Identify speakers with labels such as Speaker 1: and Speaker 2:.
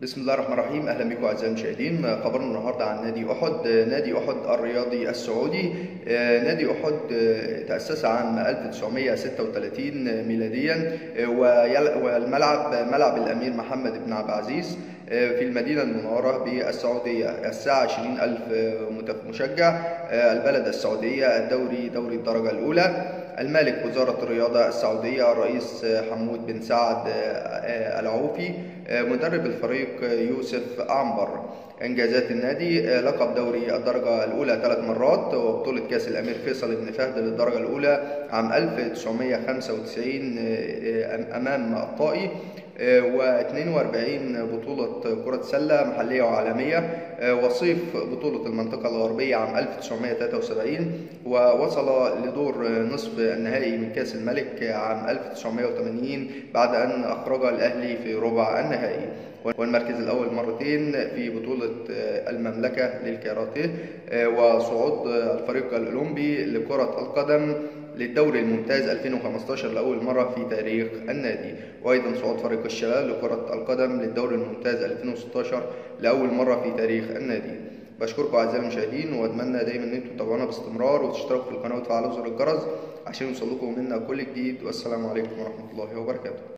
Speaker 1: بسم الله الرحمن الرحيم. اهلا بكم اعزائي المشاهدين. خبرنا النهارده عن نادي احد. نادي احد الرياضي السعودي. نادي احد تاسس عام 1936 ميلاديا، والملعب ملعب الامير محمد بن عبد العزيز في المدينه المنوره بالسعوديه. الساعه 20,000 مشجع. البلد السعوديه. الدوري دوري الدرجه الاولى. المالك وزارة الرياضة السعودية الرئيس حمود بن سعد العوفي. مدرب الفريق يوسف أعنبر. إنجازات النادي: لقب دوري الدرجة الأولى 3 مرات، وبطولة كأس الأمير فيصل بن فهد للدرجة الأولى عام 1995 أمام الطائي، و42 بطولة كرة سلة محلية وعالمية، وصيف بطولة المنطقة الغربية عام 1973، ووصل لدور نصف النهائي من كأس الملك عام 1980 بعد أن أخرج الأهلي في ربع النهائي، والمركز الأول مرتين في بطولة المملكة للكاراتيه، وصعود الفريق الأولمبي لكرة القدم للدوري الممتاز 2015 لأول مرة في تاريخ النادي، وأيضا صعود فريق الشباب لكرة القدم للدوري الممتاز 2016 لأول مرة في تاريخ النادي. بشكركم أعزائي المشاهدين، وأتمنى دايما إن انتم تتابعونا باستمرار وتشتركوا في القناة وتفعلوا زر الجرس عشان يوصلكم منا كل جديد. والسلام عليكم ورحمة الله وبركاته.